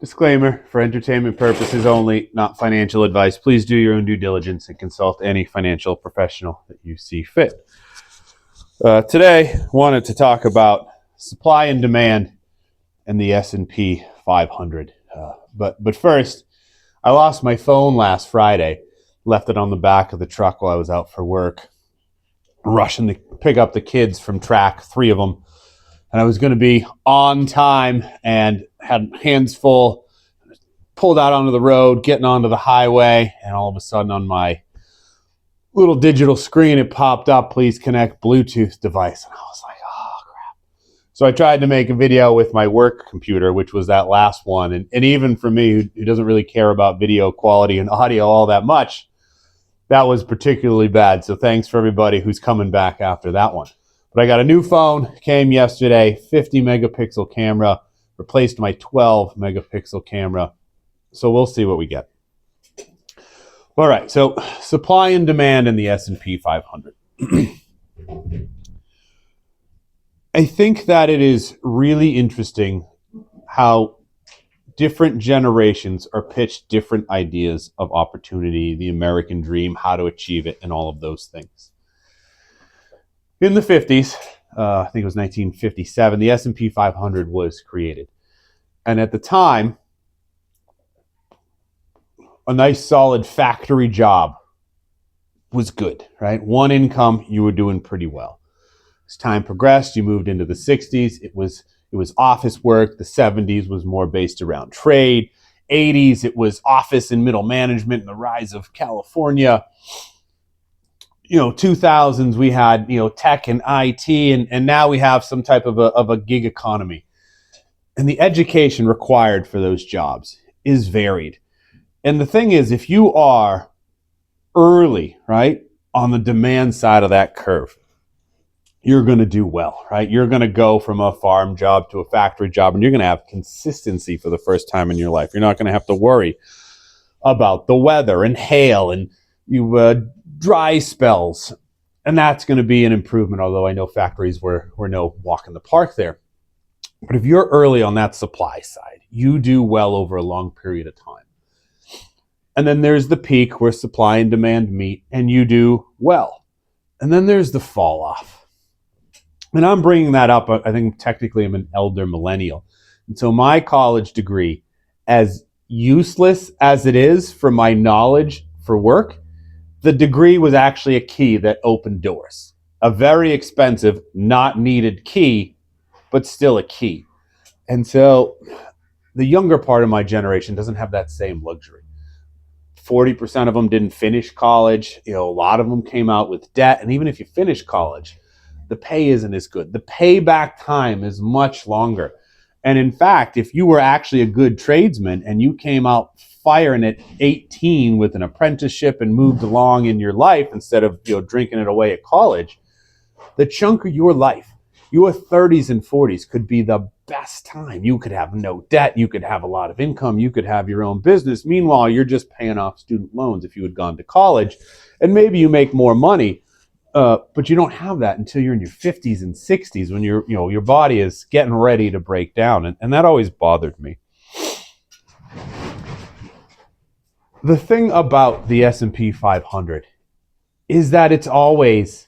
Disclaimer, for entertainment purposes only, not financial advice. Please do your own due diligence and consult any financial professional that you see fit. Today, I wanted to talk about supply and demand and the S&P 500. But first, I lost my phone last Friday, left it on the back of the truck while I was out for work, rushing to pick up the kids from track, 3 of them. And I was going to be on time and had hands full, pulled out onto the road, getting onto the highway, and all of a sudden on my little digital screen, it popped up, please connect Bluetooth device. And I was like, oh, crap. So I tried to make a video with my work computer, which was that last one. And even for me, who doesn't really care about video quality and audio all that much, that was particularly bad. So thanks for everybody who's coming back after that one. But I got a new phone, came yesterday, 50 megapixel camera, replaced my 12 megapixel camera. So we'll see what we get. All right, so supply and demand in the S&P 500. I think that it is really interesting how different generations are pitched different ideas of opportunity, the American dream, how to achieve it, and all of those things. In the 50s, I think it was 1957, the S&P 500 was created. And at the time, a nice solid factory job was good, right? One income, you were doing pretty well. As time progressed, you moved into the 60s. It was office work. The 70s was more based around trade. 80s, it was office and middle management and the rise of California. 2000s, we had, tech and IT, and now we have some type of a gig economy. And the education required for those jobs is varied. And the thing is, if you are early, right, on the demand side of that curve, you're going to do well, right? You're going to go from a farm job to a factory job, and you're going to have consistency for the first time in your life. You're not going to have to worry about the weather and hail and dry spells. And that's going to be an improvement, although I know factories were no walk in the park there. But if you're early on that supply side, you do well over a long period of time. And then there's the peak where supply and demand meet, and you do well. And then there's the fall off. And I'm bringing that up. I think technically I'm an elder millennial. And so my college degree, as useless as it is for my knowledge for work, the degree was actually a key that opened doors. A very expensive, not needed key, but still a key. And so the younger part of my generation doesn't have that same luxury. 40% of them didn't finish college. A lot of them came out with debt. And even if you finish college, the pay isn't as good. The payback time is much longer. And in fact, if you were actually a good tradesman and you came out firing at 18 with an apprenticeship and moved along in your life instead of drinking it away at college, the chunk of your life, your 30s and 40s, could be the best time. You could have no debt. You could have a lot of income. You could have your own business. Meanwhile, you're just paying off student loans if you had gone to college. And maybe you make more money, but you don't have that until you're in your 50s and 60s when your body is getting ready to break down. And that always bothered me. The thing about the S&P 500 is that it's always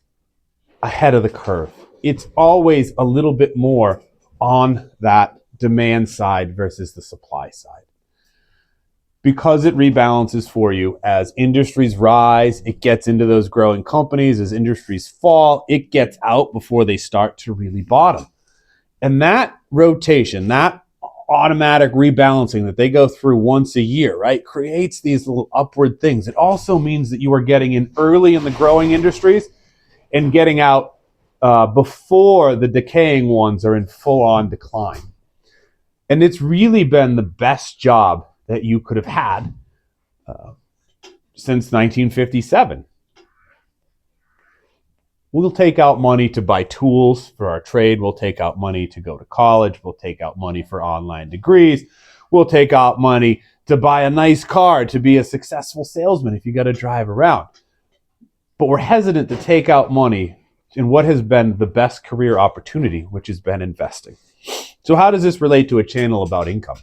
ahead of the curve. It's always a little bit more on that demand side versus the supply side. Because it rebalances for you as industries rise, it gets into those growing companies. As industries fall, it gets out before they start to really bottom. And that rotation, that automatic rebalancing that they go through once a year, right, creates these little upward things. It also means that you are getting in early in the growing industries and getting out before the decaying ones are in full-on decline. And it's really been the best job that you could have had since 1957. We'll take out money to buy tools for our trade. We'll take out money to go to college. We'll take out money for online degrees. We'll take out money to buy a nice car, to be a successful salesman if you got to drive around. But we're hesitant to take out money in what has been the best career opportunity, which has been investing. So how does this relate to a channel about income?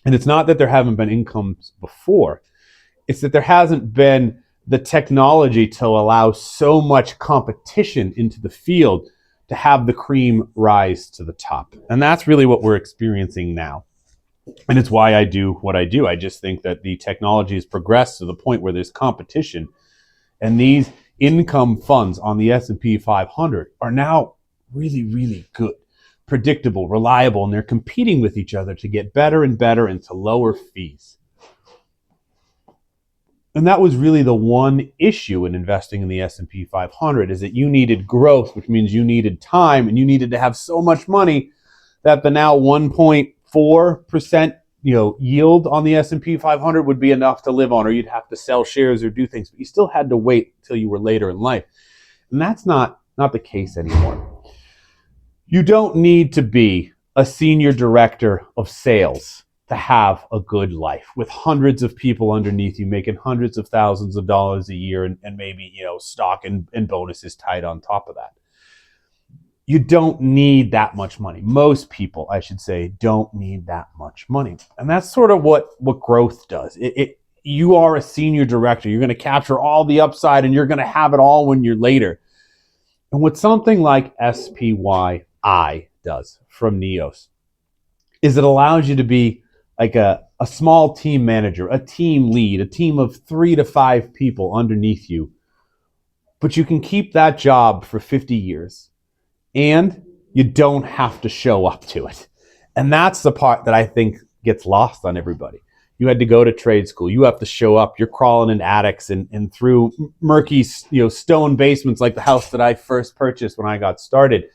And it's not that there haven't been incomes before. It's that there hasn't been the technology to allow so much competition into the field to have the cream rise to the top. And that's really what we're experiencing now. And it's why I do what I do. I just think that the technology has progressed to the point where there's competition, and these income funds on the S&P 500 are now really, really good, predictable, reliable, and they're competing with each other to get better and better and to lower fees. And that was really the one issue in investing in the S&P 500, is that you needed growth, which means you needed time, and you needed to have so much money that the now 1.4% yield on the S&P 500 would be enough to live on, or you'd have to sell shares or do things, but you still had to wait until you were later in life. And that's not the case anymore. You don't need to be a senior director of sales to have a good life with hundreds of people underneath you making hundreds of thousands of dollars a year, and maybe stock and bonuses tied on top of that. You don't need that much money. Most people, I should say, don't need that much money. And that's sort of what growth does. You are a senior director. You're going to capture all the upside, and you're going to have it all when you're later. And what something like SPYI does from Neos is it allows you to be like a small team manager, a team lead, a team of 3 to 5 people underneath you. But you can keep that job for 50 years. And you don't have to show up to it. And that's the part that I think gets lost on everybody. You had to go to trade school. You have to show up. You're crawling in attics and through murky, stone basements like the house that I first purchased when I got started.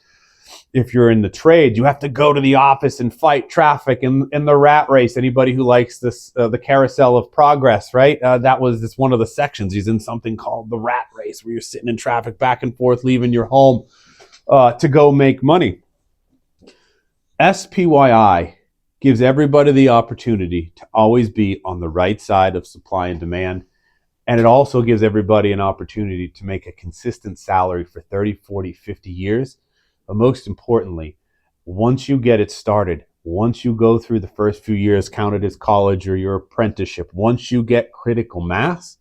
If you're in the trade, you have to go to the office and fight traffic and the rat race. Anybody who likes this, the carousel of progress, right? That's one of the sections. He's in something called the rat race, where you're sitting in traffic back and forth, leaving your home to go make money. SPYI gives everybody the opportunity to always be on the right side of supply and demand. And it also gives everybody an opportunity to make a consistent salary for 30, 40, 50 years. But most importantly, once you get it started, once you go through the first few years counted as college or your apprenticeship, once you get critical mass,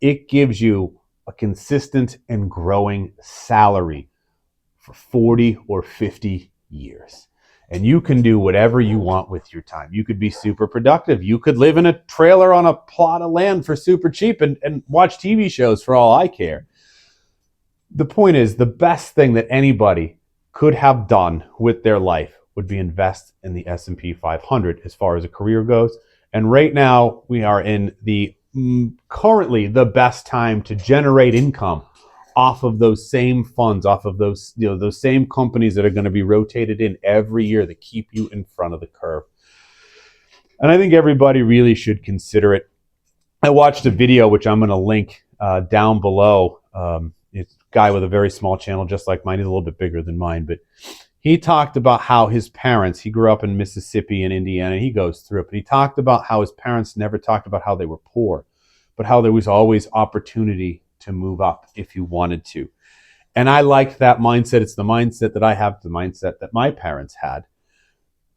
it gives you a consistent and growing salary for 40 or 50 years. And you can do whatever you want with your time. You could be super productive. You could live in a trailer on a plot of land for super cheap and watch TV shows for all I care. The point is, the best thing that anybody could have done with their life would be invest in the S&P 500 as far as a career goes. And right now we are in currently the best time to generate income off of those same funds, off of those same companies that are going to be rotated in every year that keep you in front of the curve. And I think everybody really should consider it. I watched a video, which I'm going to link down below. It's a guy with a very small channel, just like mine. He's a little bit bigger than mine, but he talked about how his parents, he grew up in Mississippi and Indiana. He goes through it, but he talked about how his parents never talked about how they were poor, but how there was always opportunity to move up if you wanted to. And I liked that mindset. It's the mindset that I have, the mindset that my parents had.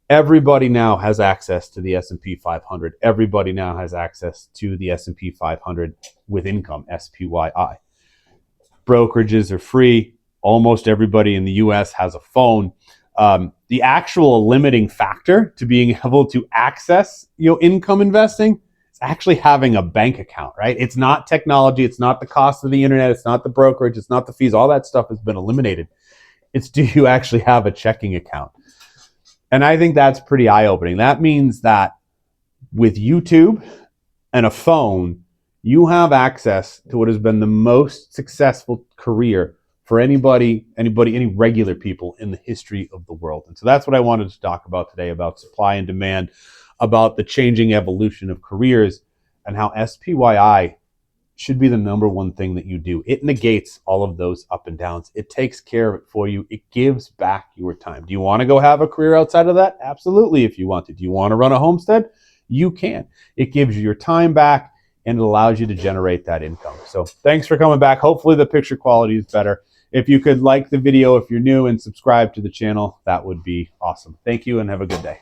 Everybody now has access to the S&P 500. Everybody now has access to the S&P 500 with income, SPYI. Brokerages are free. Almost everybody in the US has a phone. The actual limiting factor to being able to access income investing, actually having a bank account, right? It's not technology. It's not the cost of the internet. It's not the brokerage. It's not the fees. All that stuff has been eliminated. It's, do you actually have a checking account? And I think that's pretty eye-opening. That means that with YouTube and a phone, you have access to what has been the most successful career for any regular people in the history of the world. And so that's what I wanted to talk about today, about supply and demand, about the changing evolution of careers, and how SPYI should be the number one thing that you do. It negates all of those up and downs. It takes care of it for you. It gives back your time. Do you want to go have a career outside of that? Absolutely, if you want to. Do you want to run a homestead? You can. It gives you your time back, and it allows you to generate that income. So thanks for coming back. Hopefully the picture quality is better. If you could like the video if you're new and subscribe to the channel, that would be awesome. Thank you and have a good day.